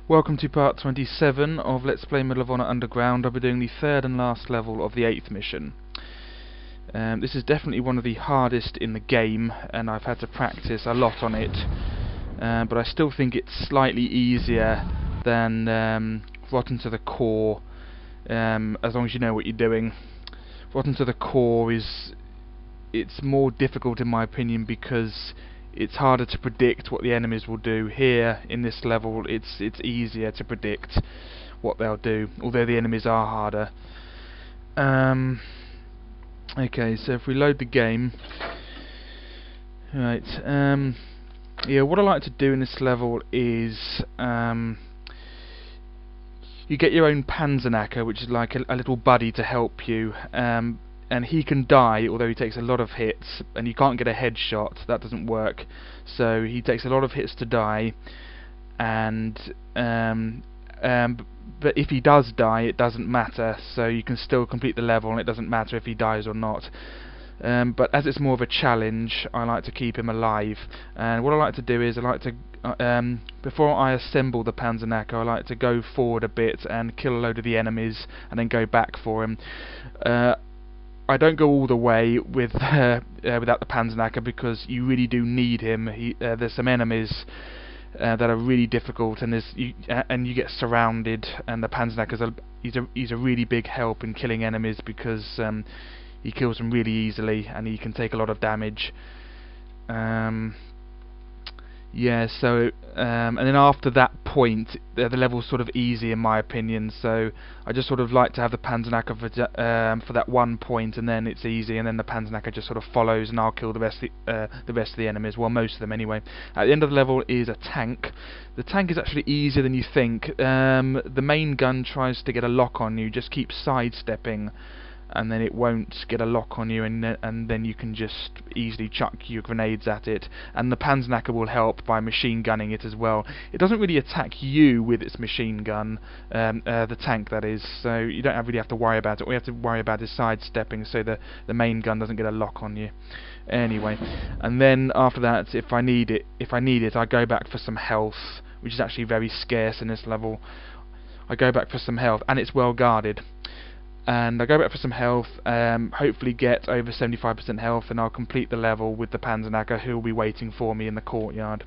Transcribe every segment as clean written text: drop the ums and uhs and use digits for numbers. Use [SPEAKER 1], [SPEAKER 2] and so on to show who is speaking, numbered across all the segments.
[SPEAKER 1] Welcome to part 27 of Let's Play Medal of Honor Underground. I'll be doing the third and last level of the 8th mission. This is definitely one of the hardest in the game, and I've had to practice a lot on it. But I still think it's slightly easier than Rotten to the Core, as long as you know what you're doing. Rotten to the Core it's more difficult in my opinion because it's harder to predict what the enemies will do. Here, in this level, it's easier to predict what they'll do, although the enemies are harder. Okay, so if we load the game, right. Yeah, what I like to do in this level is you get your own Panzerknacker, which is like a little buddy to help you. And he can die, although he takes a lot of hits, and you can't get a headshot, that doesn't work. So he takes a lot of hits to die, and but if he does die, it doesn't matter, so you can still complete the level, and it doesn't matter if he dies or not. But as it's more of a challenge, I like to keep him alive, and what I like to do is I like to before I assemble the Panzerknacker, I like to go forward a bit and kill a load of the enemies, and then go back for him. I don't go all the way with without the Panzerknacker because you really do need him. There's some enemies that are really difficult, and you get surrounded. And the Panzerknacker he's a really big help in killing enemies because he kills them really easily, and he can take a lot of damage. Yeah, so and then after that point, the level's sort of easy in my opinion. So I just sort of like to have the Panzerknacker for that one point, and then it's easy, and then the Panzerknacker just sort of follows, and I'll kill the rest of the enemies. Well, most of them anyway. At the end of the level is a tank. The tank is actually easier than you think. The main gun tries to get a lock on you. Just keep sidestepping, and then it won't get a lock on you, and then you can just easily chuck your grenades at it. And the Panzerknacker will help by machine gunning it as well. It doesn't really attack you with its machine gun, the tank that is, so you don't really have to worry about it. All you have to worry about is sidestepping so the main gun doesn't get a lock on you. Anyway, and then after that, if I need it, I go back for some health, which is actually very scarce in this level. I go back for some health, and it's well guarded. And I go back for some health, hopefully get over 75% health, and I'll complete the level with the Panzerknacker, who will be waiting for me in the courtyard.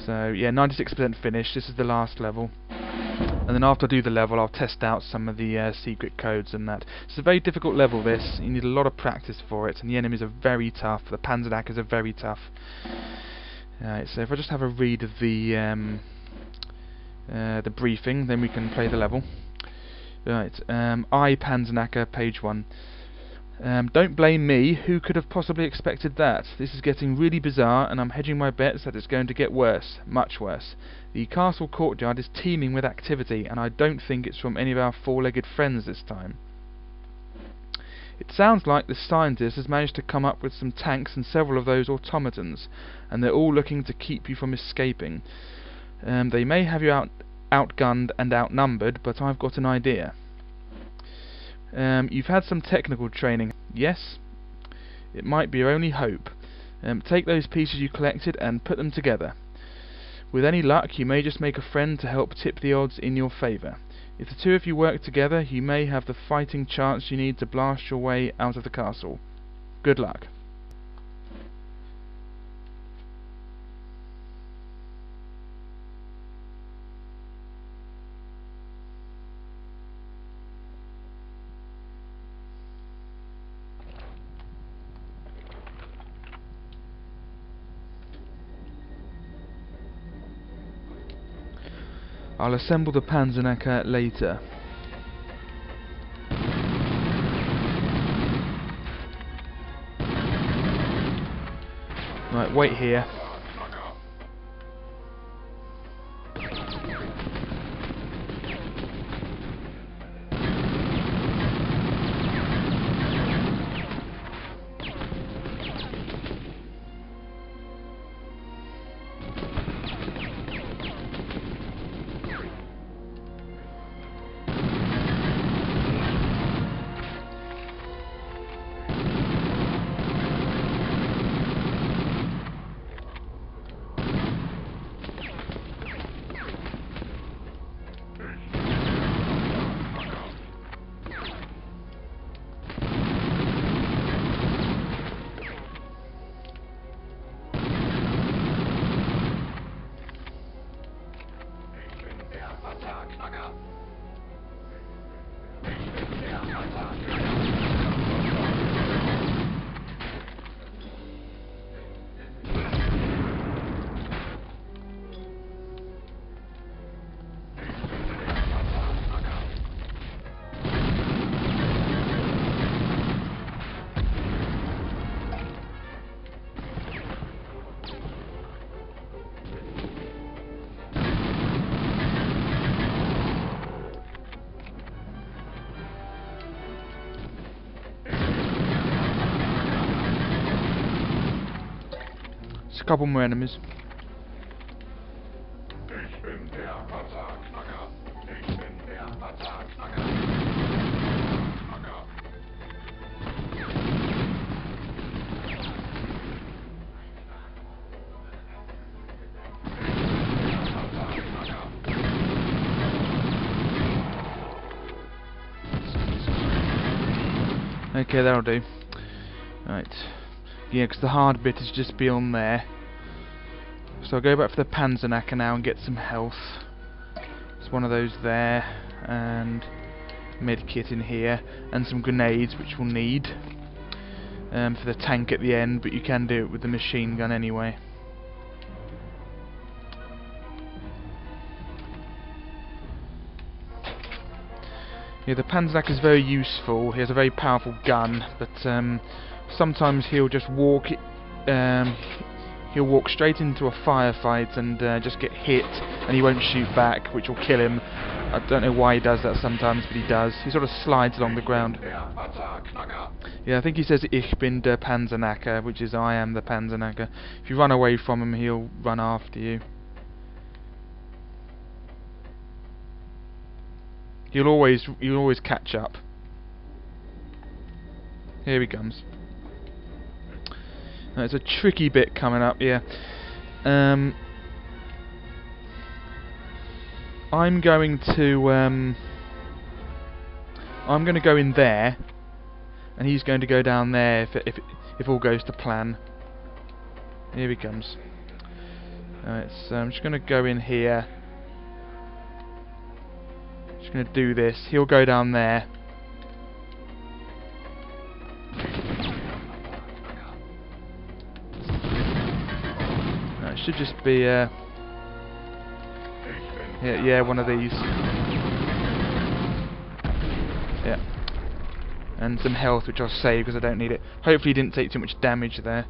[SPEAKER 1] So yeah, 96% finished. This is the last level, and then after I do the level, I'll test out some of the secret codes and that. It's a very difficult level. This, you need a lot of practice for it, and the enemies are very tough. The Panzerknackers are very tough. Alright, so if I just have a read of the briefing, then we can play the level. Right, I, Panzerknacker, page 1. Don't blame me, who could have possibly expected that? This is getting really bizarre, and I'm hedging my bets that it's going to get worse, much worse. The castle courtyard is teeming with activity, and I don't think it's from any of our four-legged friends this time. It sounds like the scientist has managed to come up with some tanks and several of those automatons, and they're all looking to keep you from escaping. They may have you outgunned and outnumbered, but I've got an idea. You've had some technical training, yes? It might be your only hope. Take those pieces you collected and put them together. With any luck, you may just make a friend to help tip the odds in your favour. If the two of you work together, you may have the fighting chance you need to blast your way out of the castle. Good luck. I'll assemble the Panzerknacker later. Right, wait here. A couple more enemies.
[SPEAKER 2] Ich bin der Panzerknacker. Ich bin der Panzerknacker.
[SPEAKER 1] Okay, that'll do. Right. Yeah, because the hard bit is just beyond there. So I'll go back for the Panzerknacker now and get some health. There's one of those there, and medkit in here, and some grenades which we'll need for the tank at the end, but you can do it with the machine gun anyway. Yeah, the Panzerknacker is very useful. He has a very powerful gun, but sometimes he'll just walk. He'll walk straight into a firefight and just get hit, and he won't shoot back, which will kill him. I don't know why he does that sometimes, but he does. He sort of slides along the ground. Yeah, I think he says Ich bin der Panzerknacker, which is I am the Panzerknacker. If you run away from him, he'll run after you. You'll always catch up. Here he comes. There's a tricky bit coming up here. I'm going to go in there, and he's going to go down there if all goes to plan. Here he comes. Alright, so I'm just going to go in here. Just going to do this. He'll go down there. No, it should just be yeah, one of these. Yeah. And some health, which I'll save because I don't need it. Hopefully he didn't take too much damage there.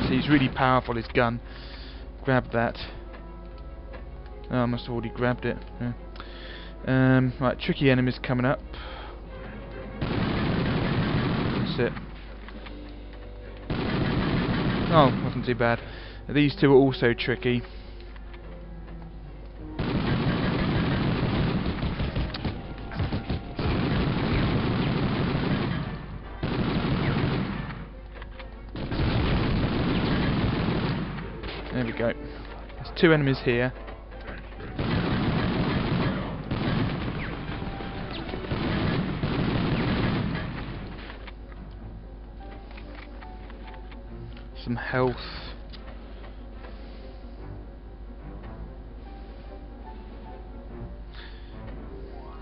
[SPEAKER 1] He's really powerful, his gun. Grab that. Oh, I must have already grabbed it. Yeah. Right, tricky enemies coming up. That's it. Oh, wasn't too bad. These two are also tricky. There we go. There's two enemies here. Some health.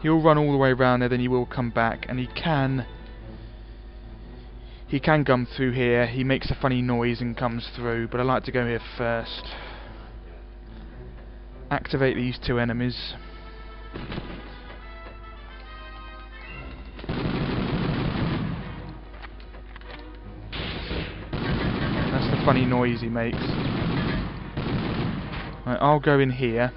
[SPEAKER 1] He'll run all the way around there, then he will come back, and he can come through here. He makes a funny noise and comes through, but I like to go here first. Activate these two enemies. That's the funny noise he makes. Right, I'll go in here.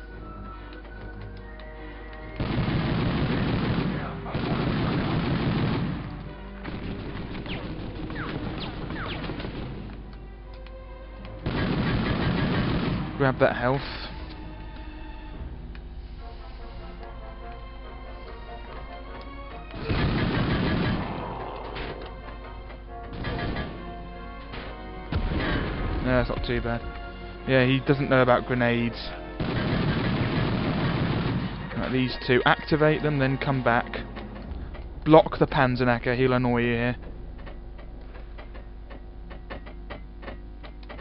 [SPEAKER 1] Grab that health. No, that's not too bad. Yeah, he doesn't know about grenades. Right, these two. Activate them, then come back. Block the Panzerknacker, he'll annoy you here.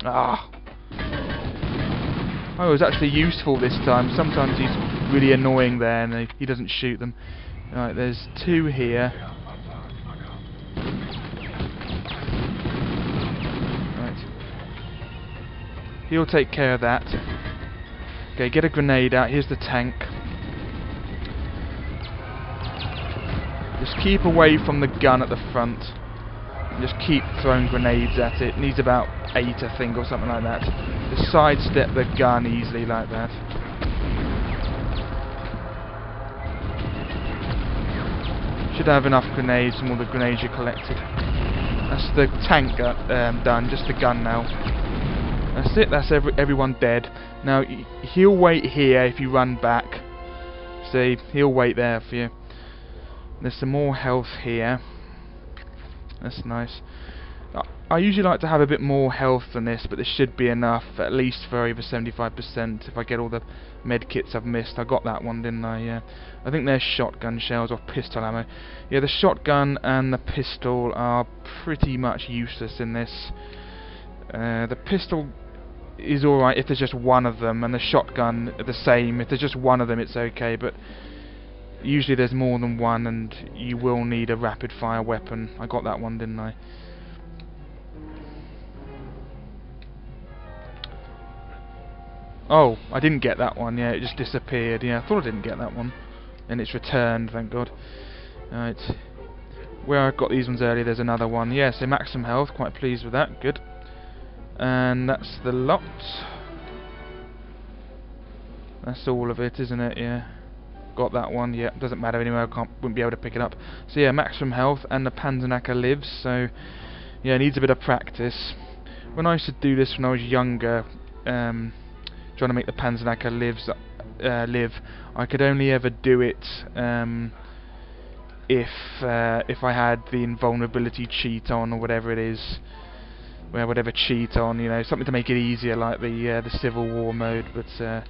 [SPEAKER 1] Ah. Oh, it was actually useful this time. Sometimes he's really annoying there and he doesn't shoot them. Right, there's 2 here. Right. He'll take care of that. Okay, get a grenade out. Here's the tank. Just keep away from the gun at the front. Just keep throwing grenades at it. Needs about 8, I think, or something like that. Just sidestep the gun easily like that. Should have enough grenades from all the grenades you collected. That's the tank done. Just the gun now. That's it. That's everyone dead. Now he'll wait here if you run back. See, he'll wait there for you. There's some more health here. That's nice. I usually like to have a bit more health than this, but this should be enough, at least for over 75%. If I get all the med kits I've missed. I got that one, didn't I? Yeah. I think they're shotgun shells or pistol ammo. Yeah, the shotgun and the pistol are pretty much useless in this. The pistol is alright if there's just one of them, and the shotgun the same. If there's just one of them, it's okay, but usually there's more than one, and you will need a rapid fire weapon. I got that one, didn't I? Oh, I didn't get that one. Yeah, it just disappeared. Yeah, I thought I didn't get that one, and it's returned. Thank God. Right, where I got these ones earlier, there's another one. Yeah, so maximum health. Quite pleased with that. Good. And that's the lot. That's all of it, isn't it? Yeah. Got that one. Yeah, doesn't matter anyway. Wouldn't be able to pick it up. So yeah, maximum health, and the Panzerknacker lives. So yeah, needs a bit of practice. When I used to do this when I was younger, trying to make the Panzerknacker live, I could only ever do it if I had the invulnerability cheat on, or whatever it is, whatever cheat on, you know, something to make it easier, like the Civil War mode. But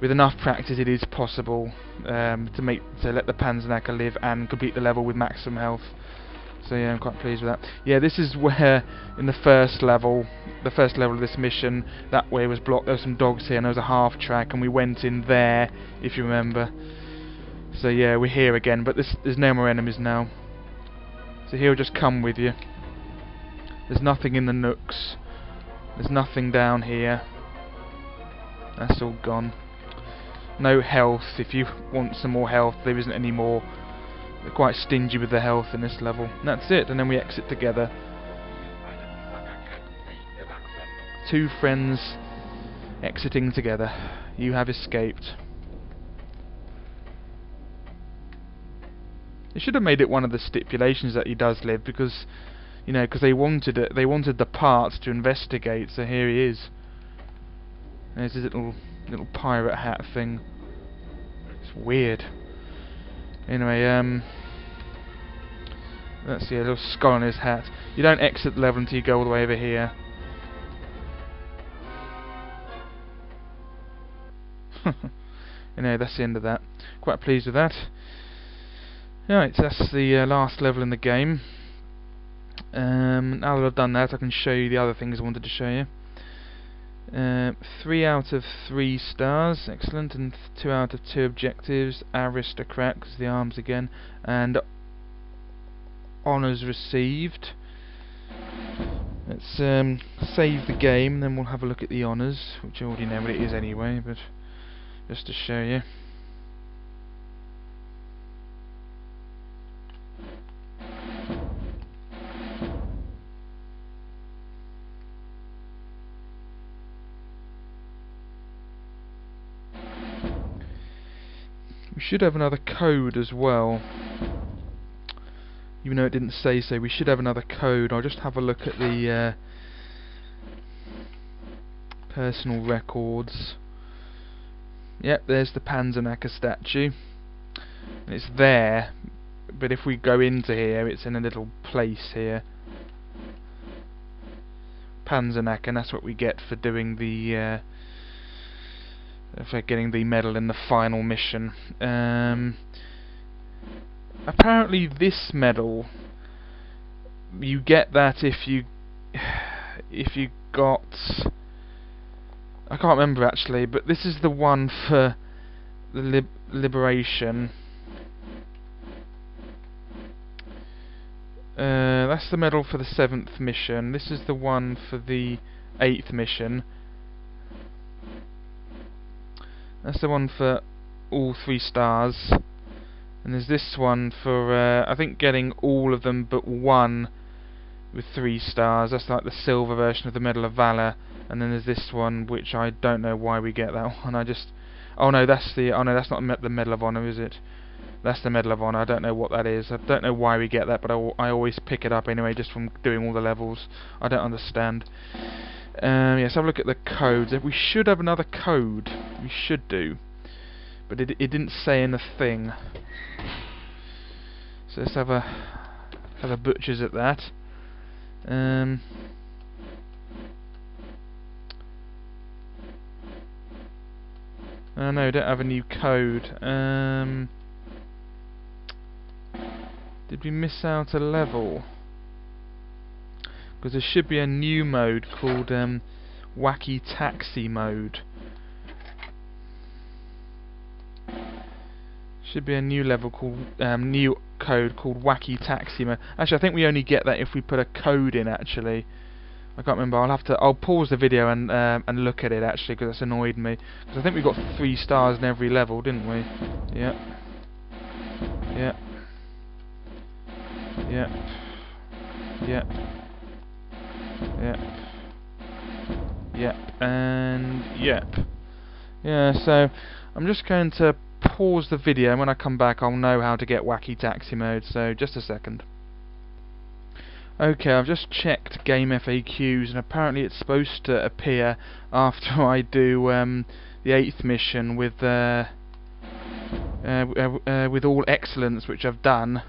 [SPEAKER 1] with enough practice, it is possible to let the Panzerknacker live and complete the level with maximum health. So yeah, I'm quite pleased with that. Yeah, this is where in the first level of this mission, that way was blocked. There were some dogs here, and there was a half track, and we went in there, if you remember. So yeah, we're here again, but there's no more enemies now. So he'll just come with you. There's nothing in the nooks. There's nothing down here. That's all gone. No health. If you want some more health, there isn't any more. They're quite stingy with the health in this level. And that's it, and then we exit together. 2 friends exiting together. You have escaped. They should have made it one of the stipulations that he does live, because, you know, because they wanted it. They wanted the parts to investigate. So here he is. There's his little pirate hat thing. It's weird. Anyway, let's see, a little skull on his hat. You don't exit the level until you go all the way over here. Anyway, that's the end of that. Quite pleased with that. Right, that's the last level in the game. Now that I've done that, I can show you the other things I wanted to show you. 3 out of 3 stars, excellent, and 2 out of 2 objectives. Aristocrat, because the arms again, and honours received. Let's save the game, then we'll have a look at the honours, which I already know what it is anyway, but just to show you. We should have another code as well. Even though it didn't say so, we should have another code. I'll just have a look at the personal records. Yep, there's the Panzerknacker statue. And it's there, but if we go into here, it's in a little place here. Panzerknacker, and that's what we get for doing the for getting the medal in the final mission. Apparently this medal, you get that if you got... I can't remember actually, but this is the one for the Liberation. That's the medal for the 7th mission. This is the one for the 8th mission. That's the one for all 3 stars. And there's this one for, I think, getting all of them but one with 3 stars. That's like the silver version of the Medal of Valor. And then there's this one, which I don't know why we get that one. Oh no, that's not the Medal of Honor, is it? That's the Medal of Honor. I don't know what that is. I don't know why we get that, but I always pick it up anyway, just from doing all the levels. I don't understand. Let's have a look at the codes. We should have another code. We should do. But it didn't say in the thing. So let's have a butcher's at that. Oh no, don't have a new code. Did we miss out a level? Because there should be a new mode called Wacky Taxi mode. Should be a new level called new code called Wacky Taxi mode. Actually, I think we only get that if we put a code in. Actually, I can't remember. I'll pause the video and look at it actually, because that's annoyed me. Because I think we got 3 stars in every level, didn't we? Yep. Yep. Yep. Yep. Yep. Yep. And yep. Yeah. So I'm just going to pause the video, and when I come back I'll know how to get Wacky Taxi mode, so just a second. Okay, I've just checked game FAQs, and apparently it's supposed to appear after I do the 8th mission with all excellence, which I've done,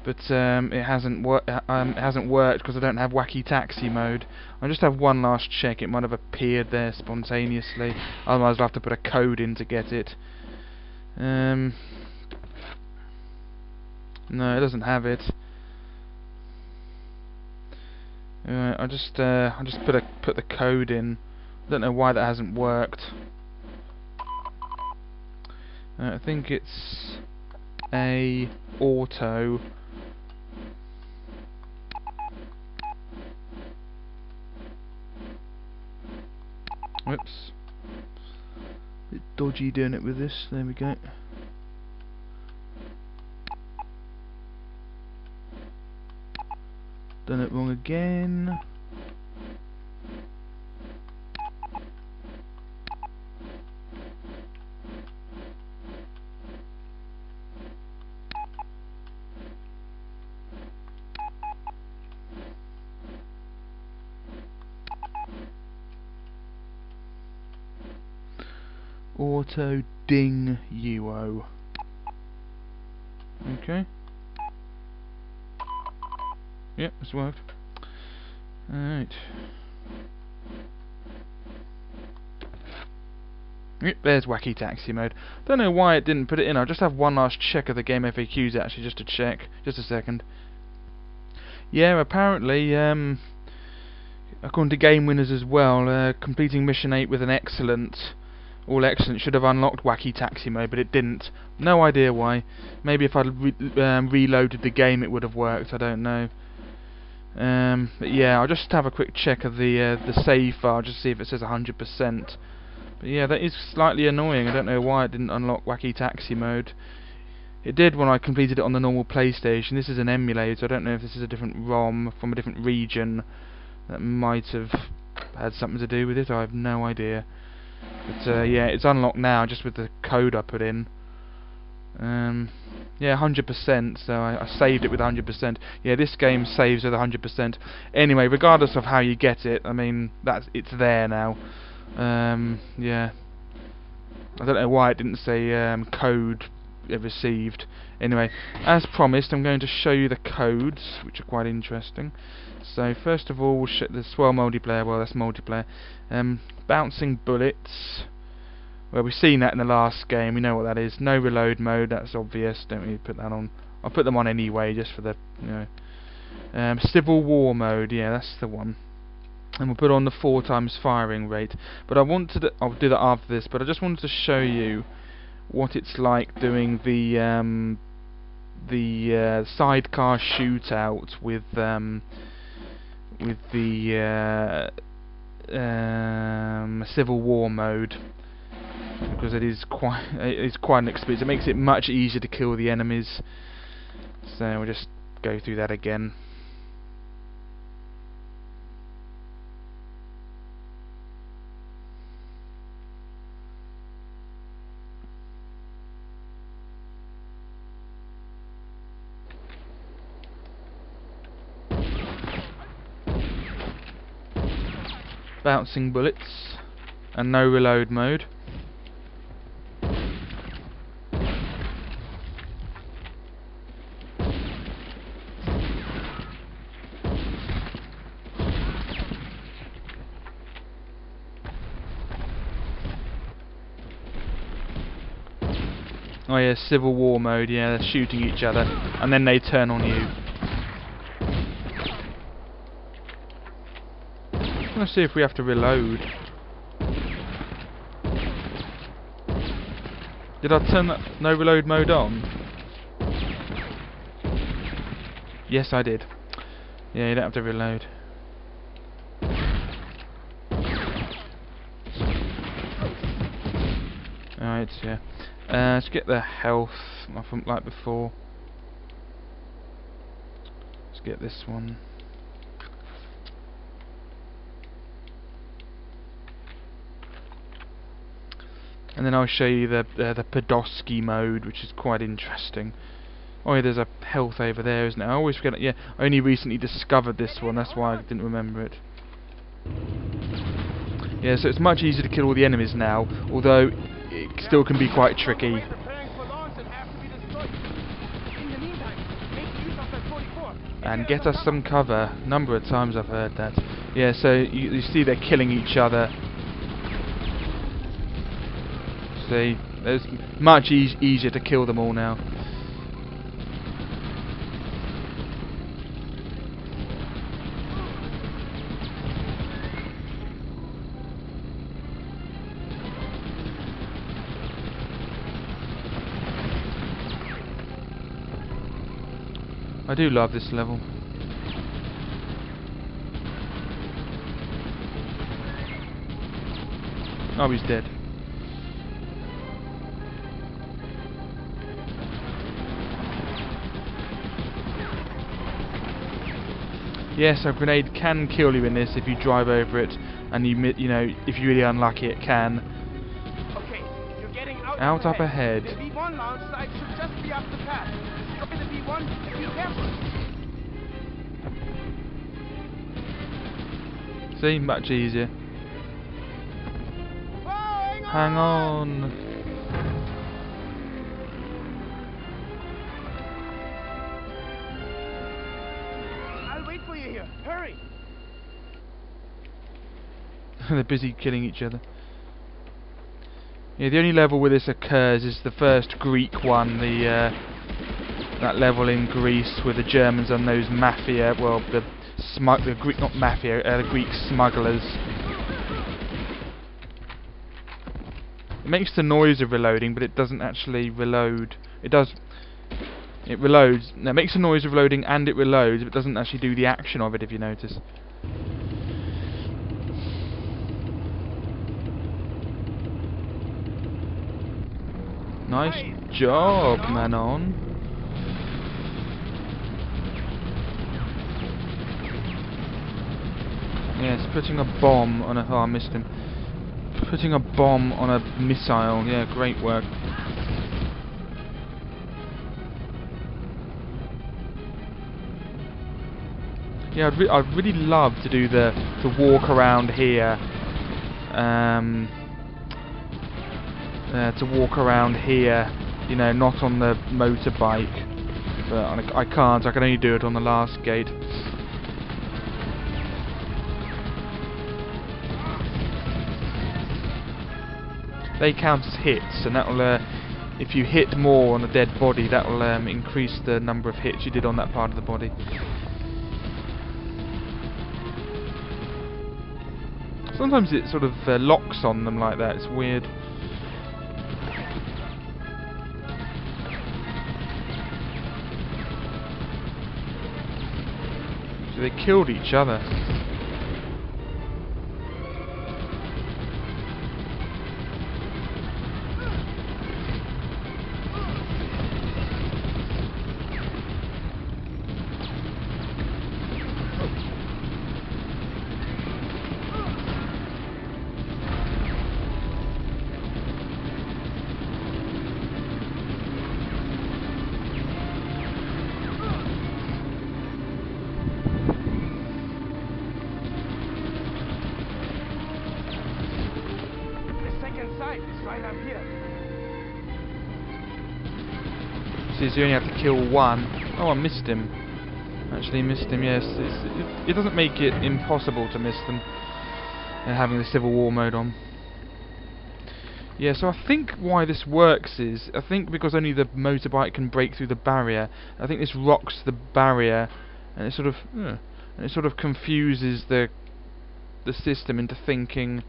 [SPEAKER 1] but it hasn't worked because I don't have Wacky Taxi mode. I'll just have one last check. It might have appeared there spontaneously, otherwise I'll have to put a code in to get it. No, it doesn't have it. I'll just put the code in. I don't know why that hasn't worked. I think it's a auto. Whoops. A bit dodgy doing it with this. There we go. Done it wrong again. Auto ding UO. Okay. Yep, it's worked. Alright. Yep, there's Wacky Taxi mode. Don't know why it didn't put it in. I'll just have one last check of the game FAQs actually, just to check. Just a second. Yeah, apparently, according to Game Winners as well, completing Mission 8 with an excellent, all excellent, should have unlocked Wacky Taxi mode, but it didn't. No idea why. Maybe if I'd reloaded the game it would have worked, I don't know. But yeah, I'll just have a quick check of the save file, just to see if it says 100%. But yeah, that is slightly annoying. I don't know why it didn't unlock Wacky Taxi mode. It did when I completed it on the normal PlayStation. This is an emulator. I don't know if this is a different ROM from a different region that might have had something to do with it. I have no idea. But yeah, it's unlocked now just with the code I put in. Yeah, 100%, so I saved it with 100%. Yeah, this game saves with 100%. Anyway, regardless of how you get it, I mean, it's there now. Yeah. I don't know why it didn't say code received. Anyway, as promised, I'm going to show you the codes, which are quite interesting. So, first of all, the swell multiplayer, well, that's multiplayer. Bouncing bullets. Well, we've seen that in the last game, we know what that is. No reload mode, that's obvious, don't need to put that on. I'll put them on anyway, just for the, you know. Civil War mode, yeah, that's the one. and we'll put on the 4 times firing rate. But I wanted to, I'll do that after this, but I just wanted to show you what it's like doing the sidecar shootout with the Civil War mode, because it is quite an experience. It makes it much easier to kill the enemies. So we'll just go through that again. Bouncing bullets and no reload mode. Oh yeah, Civil War mode, yeah, they're shooting each other and then they turn on you. Let's see if we have to reload. Did I turn that no reload mode on? Yes, I did. Yeah, you don't have to reload. Alright, yeah. Let's get the health from like before. Let's get this one. And then I'll show you the Podolsky mode, which is quite interesting. Oh yeah, there's a health over there, isn't it? I always forget it. Yeah, I only recently discovered this one, that's why I didn't remember it. Yeah, so it's much easier to kill all the enemies now, although it still can be quite tricky. And get us some cover. A number of times I've heard that. Yeah, so you see they're killing each other. See, it's much easier to kill them all now. I do love this level. Oh, he's dead. Yes, a grenade can kill you in this if you drive over it, and you know, if you're really unlucky, it can.
[SPEAKER 3] Okay, you're getting
[SPEAKER 1] out up ahead.
[SPEAKER 3] The V1 launch site should just be up the path. Destroy the V1 and be careful.
[SPEAKER 1] See, much easier.
[SPEAKER 3] Whoa,
[SPEAKER 1] hang on.
[SPEAKER 3] I'll wait for you here. Hurry.
[SPEAKER 1] They're busy killing each other. Yeah, the only level where this occurs is the first Greek one, that level in Greece with the Germans and those mafia, well, the Greek, not mafia, the Greek smugglers. It makes the noise of reloading, but it doesn't actually reload. It does. It reloads. No, it makes the noise of reloading and it reloads, but it doesn't actually do the action of it, if you notice. Nice job, Manon. Yes, putting a bomb on a... Oh, I missed him. Putting a bomb on a missile. Yeah, great work. Yeah, I'd really love to do the walk around here. To walk around here, you know, not on the motorbike. But I can't. I can only do it on the last gate. They count as hits, and that will, if you hit more on a dead body, that will increase the number of hits you did on that part of the body. Sometimes it sort of locks on them like that. It's weird. So they killed each other.
[SPEAKER 3] Right up here.
[SPEAKER 1] So you only have to kill one. Oh, I missed him. Actually missed him, yes. It doesn't make it impossible to miss them, having the Civil War mode on. Yeah, so I think why this works is, I think because only the motorbike can break through the barrier, I think this rocks the barrier, and it sort of confuses the system into thinking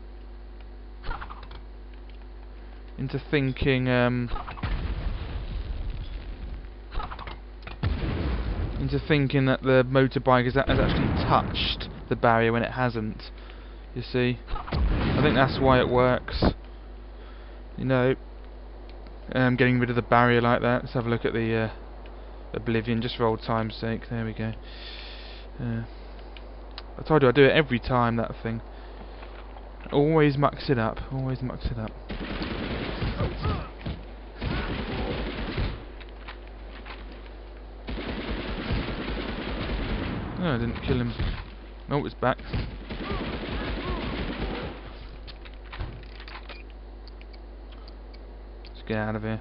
[SPEAKER 1] that the motorbike has actually touched the barrier when it hasn't. You see, I think that's why it works. You know, getting rid of the barrier like that. Let's have a look at the Oblivion, just for old time's sake. There we go. I told you I do it every time, that thing. Always mucks it up. Always mucks it up. No, I didn't kill him. Oh, it's back. Let's get out of here.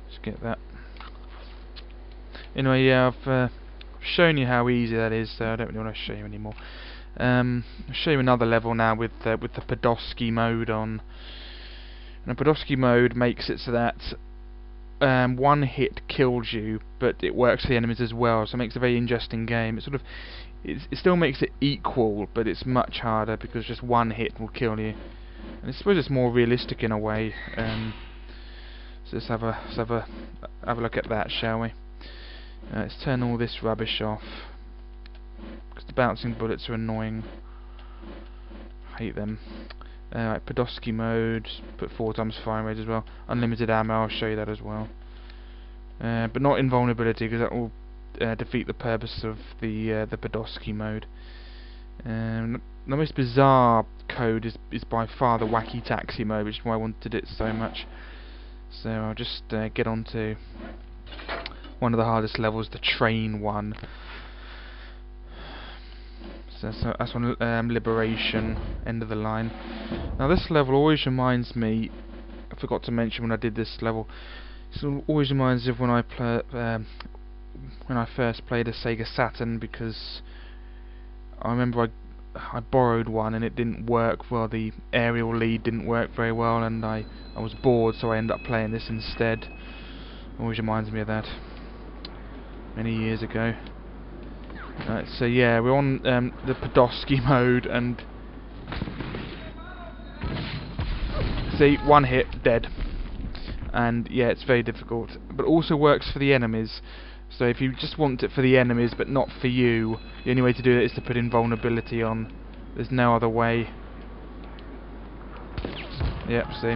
[SPEAKER 1] Let's get that. Anyway, yeah, I've shown you how easy that is, so I don't really want to show you anymore. I'll show you another level now with the Podolsky mode on. And the Podolsky mode makes it so that one hit kills you, but it works for the enemies as well, so it makes a very interesting game. It still makes it equal, but it's much harder because just one hit will kill you. And I suppose it's more realistic in a way. So let's have a look at that, shall we? Let's turn all this rubbish off, because the bouncing bullets are annoying. I hate them. Right, Podolsky mode, put 4 times firing rate as well. Unlimited ammo, I'll show you that as well. But not invulnerability, because that will defeat the purpose of the Podolsky mode. The most bizarre code is by far the wacky taxi mode, which is why I wanted it so much. So I'll just get on to one of the hardest levels, the train one. So that's on Liberation, end of the line. Now this level always reminds me, I forgot to mention when I did this level, it always reminds me of when I first played a Sega Saturn, because I remember I borrowed one and it didn't work well. The aerial lead didn't work very well, and I was bored, so I ended up playing this instead. Always reminds me of that. Many years ago. Right, so yeah, we're on the Podolsky mode, and see, one hit, dead. And yeah, it's very difficult, but also works for the enemies. So if you just want it for the enemies but not for you, the only way to do it is to put invulnerability on. There's no other way. Yep, see.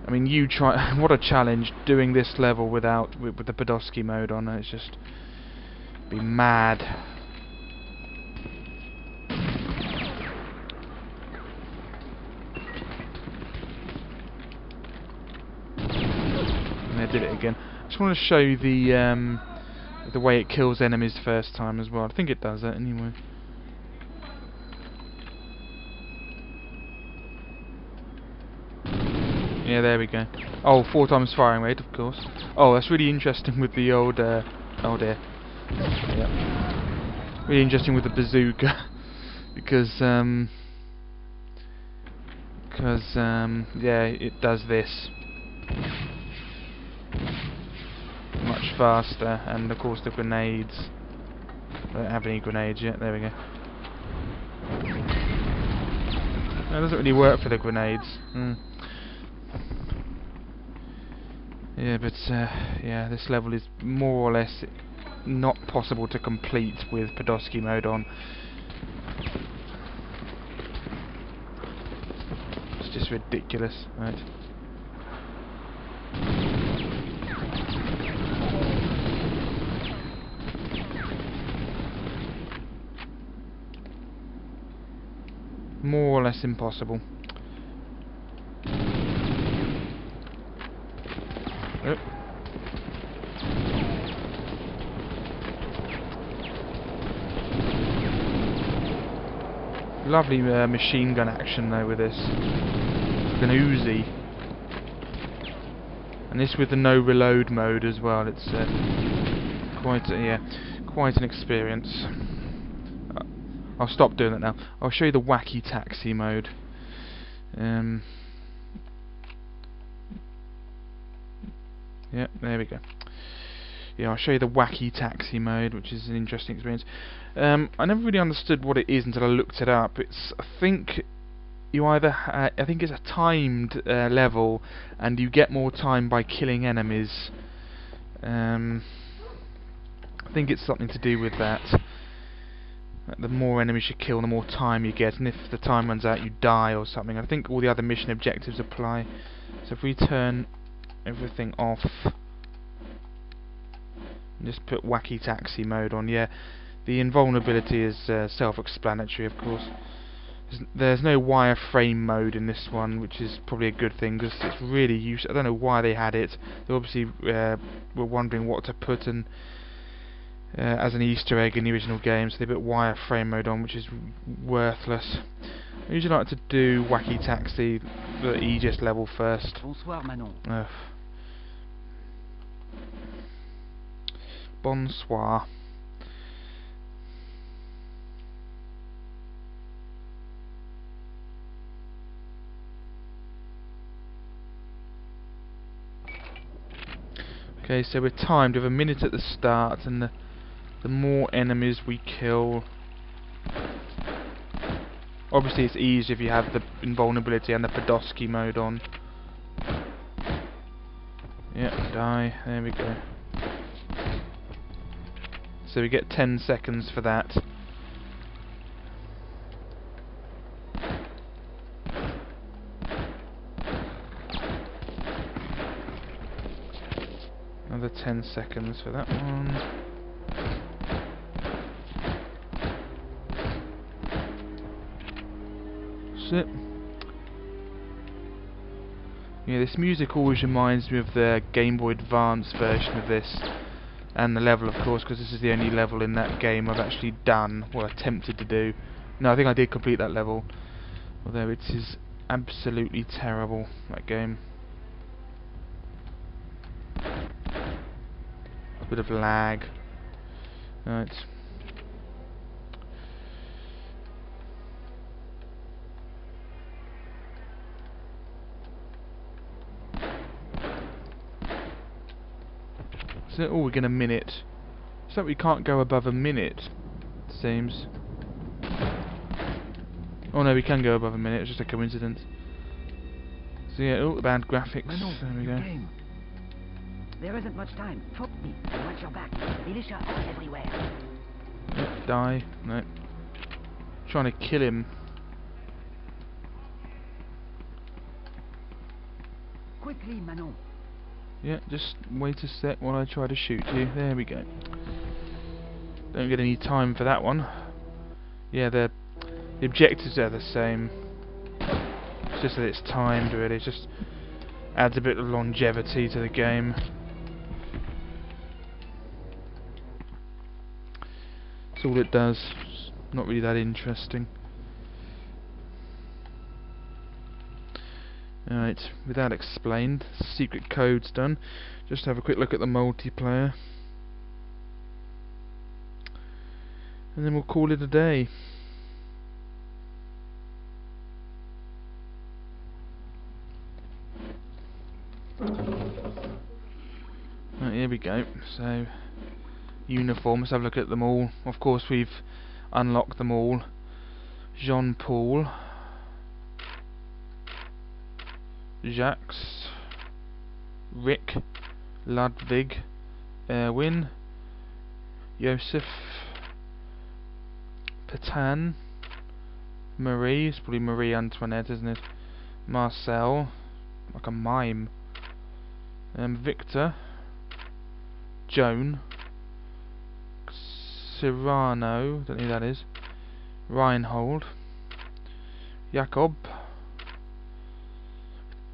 [SPEAKER 1] I mean, you try. What a challenge doing this level with the Podolsky mode on. It's just be mad. And I did it again. I just want to show you the way it kills enemies first time as well. I think it does that anyway. Yeah, there we go. Oh, 4 times firing rate, of course. Oh, that's really interesting with the old. Oh dear. Yep. Really interesting with the bazooka, because yeah, it does this. faster, and of course the grenades. I don't have any grenades yet. There we go. That doesn't really work for the grenades. Yeah, but yeah, this level is more or less not possible to complete with Podolsky mode on. It's just ridiculous, right? More or less impossible. Oh. Lovely machine gun action though with this. Like an Uzi. And this with the no reload mode as well. It's quite an experience. I'll stop doing that now. I'll show you the wacky taxi mode. Yeah, there we go. Yeah, I'll show you the wacky taxi mode, which is an interesting experience. I never really understood what it is until I looked it up. I think you either I think it's a timed level, and you get more time by killing enemies. I think it's something to do with that. The more enemies you kill, the more time you get, and if the time runs out, you die or something. I think all the other mission objectives apply. So if we turn everything off, and just put wacky taxi mode on, yeah, the invulnerability is self-explanatory, of course. There's no wireframe mode in this one, which is probably a good thing, because it's really useful. I don't know why they had it. They obviously were wondering what to put in as an Easter egg in the original game, so they put wireframe mode on, which is worthless. I usually like to do wacky taxi, the easiest level first.
[SPEAKER 3] Bonsoir, Manon.
[SPEAKER 1] Bonsoir. Okay, so we're timed with a minute at the start, and the more enemies we kill, obviously it's easier if you have the invulnerability and the Podolsky mode on. Yep, die. There we go. So we get 10 seconds for that. Another 10 seconds for that one. That's it. Yeah, this music always reminds me of the Game Boy Advance version of this, and the level, of course, because this is the only level in that game I've actually done, or attempted to do. No, I think I did complete that level, although it is absolutely terrible, that game. A bit of lag. Right. So, oh, we're getting a minute. So we can't go above a minute, it seems. Oh no, we can go above a minute, it's just a coincidence. So yeah, oh, the bad graphics.
[SPEAKER 4] Manon,
[SPEAKER 1] There we go.
[SPEAKER 4] game. There isn't much time. Follow me and watch your back. Militia are everywhere.
[SPEAKER 1] Yep, die. No. Trying to kill him.
[SPEAKER 4] Quickly, Manon.
[SPEAKER 1] Yeah, just wait a sec while I try to shoot you. There we go. Don't get any time for that one. Yeah, the objectives are the same. It's just that it's timed, really. It just adds a bit of longevity to the game. That's all it does. It's not really that interesting. Alright, with that explained, secret code's done. Just have a quick look at the multiplayer. And then we'll call it a day. Right, here we we go. So, uniform, let's have a look at them all. Of course we've unlocked them all. Jean-Paul, Jacques, Rick, Ludwig, Erwin, Joseph, Patan, Marie, it's probably Marie Antoinette, isn't it? Marcel, like a mime. Victor, Joan, Cyrano, don't know who that is. Reinhold, Jacob,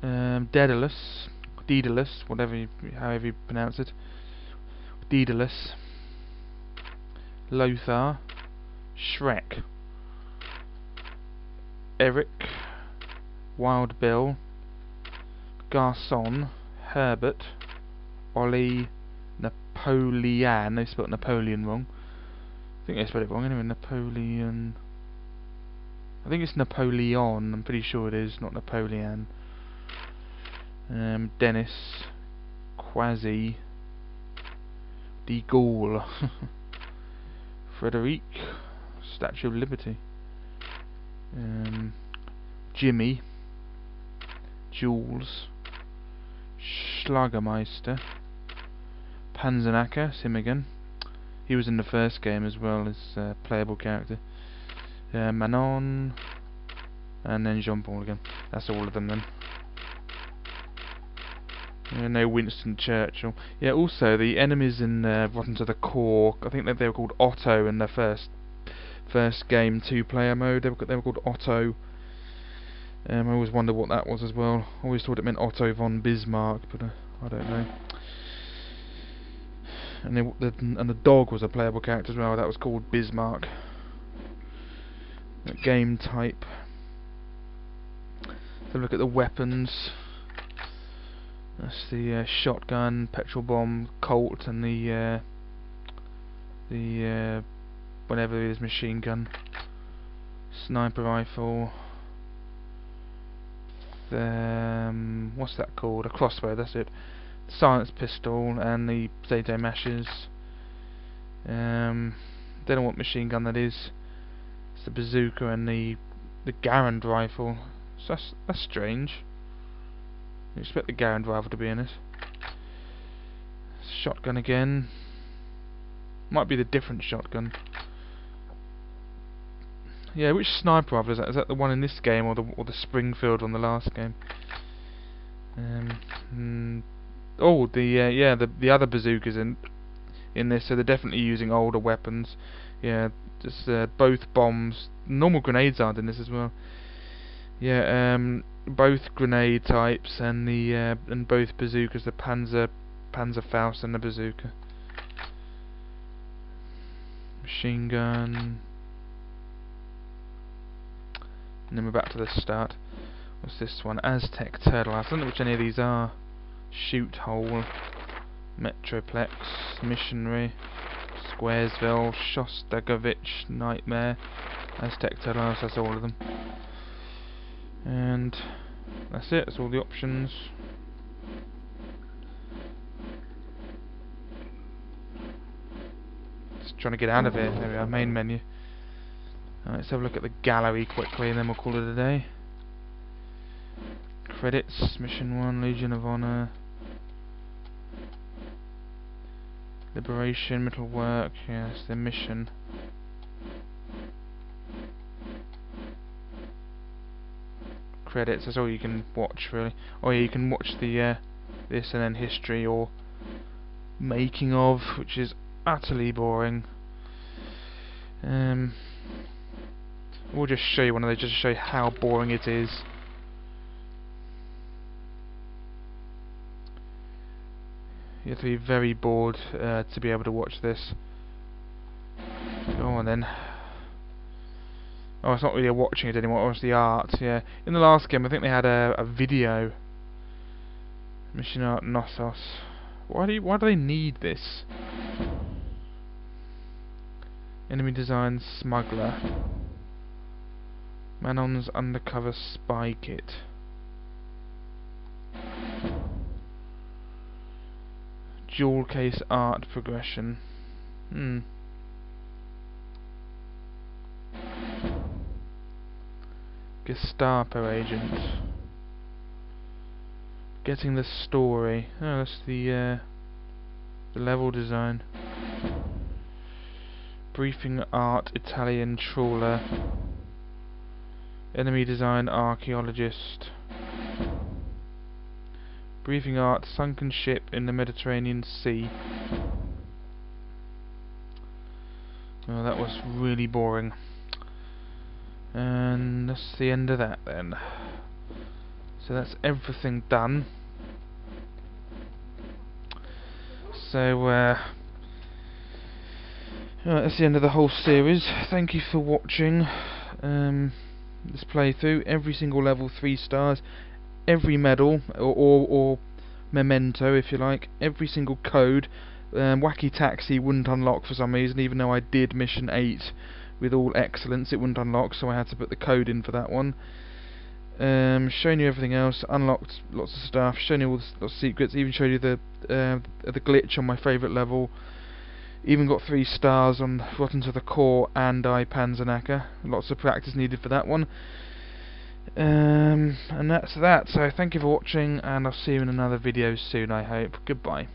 [SPEAKER 1] Daedalus, however you pronounce it. Daedalus, Lothar, Shrek, Eric, Wild Bill, Garçon, Herbert, Ollie, Napoleon. They spelled Napoleon wrong. I think they spelled it wrong anyway. Napoleon. I think it's Napoleon. I'm pretty sure it is, not Napoleon. Dennis, Quasi, De Gaulle, Frederic, Statue of Liberty, Jimmy, Jules, Schlagermeister, Panzerknacker, it's him again. He was in the first game as well as a playable character. Manon, and then Jean-Paul again. That's all of them then. No Winston Churchill. Yeah, also the enemies in Rotten to the Core, I think that they were called Otto in the first game 2-player mode. They were called Otto. I always wondered what that was as well. I always thought it meant Otto von Bismarck, but I don't know. And the dog was a playable character as well. That was called Bismarck. Game type. So look at the weapons. That's the shotgun, petrol bomb, Colt, and the whatever it is, machine gun, sniper rifle. What's that called? A crossbow. That's it. Silence pistol and the potato mashers. Don't know what machine gun that is. It's the bazooka and the Garand rifle. So that's strange. You expect the Garand rifle to be in it. Shotgun again. Might be the different shotgun. Yeah, which sniper rifle is that? Is that the one in this game or the Springfield on the last game? Oh, the other bazookas in this, so they're definitely using older weapons. Yeah, just both bombs. Normal grenades aren't in this as well. Yeah, both grenade types and and both bazookas, the Panzerfaust and the bazooka. Machine gun. And then we're back to the start. What's this one? Aztec Turtle. I don't know which any of these are. Shoot Hole, Metroplex, Missionary, Squaresville, Shostakovich, Nightmare, Aztec Turtle. That's all of them. And that's it. That's all the options. Just trying to get out of here. There we are. Main menu. Let's have a look at the gallery quickly and then we'll call it a day. Credits, Mission 1, Legion of Honor, Liberation, Middle Work, yes, the mission. Credits, that's all you can watch really. Oh yeah, you can watch the this and then history or making of, which is utterly boring. We'll just show you one of those just to show you how boring it is. You have to be very bored to be able to watch this. Go on then. Oh, it's not really watching it anymore, it's the art, yeah. In the last game I think they had a video. Mission Art Knossos. Why do they need this? Enemy design smuggler. Manon's undercover spy kit. Jewel case art progression. Gestapo agent. Getting the story. Oh, that's the level design. Briefing art, Italian trawler. Enemy design, archaeologist. Briefing art, sunken ship in the Mediterranean Sea. Oh, that was really boring. And that's the end of that then. So that's everything done. So that's the end of the whole series. Thank you for watching this playthrough. Every single level 3 stars. Every medal or memento, if you like. Every single code. Wacky Taxi wouldn't unlock for some reason, even though I did mission 8 with all excellence. It wouldn't unlock, so I had to put the code in for that one. Showing you everything else, unlocked lots of stuff, showing you all the lots of secrets, even showed you the glitch on my favourite level. Even got 3 stars on Rotten to the Core and Panzerknacker. Lots of practice needed for that one. And that's that. So thank you for watching, and I'll see you in another video soon, I hope. Goodbye.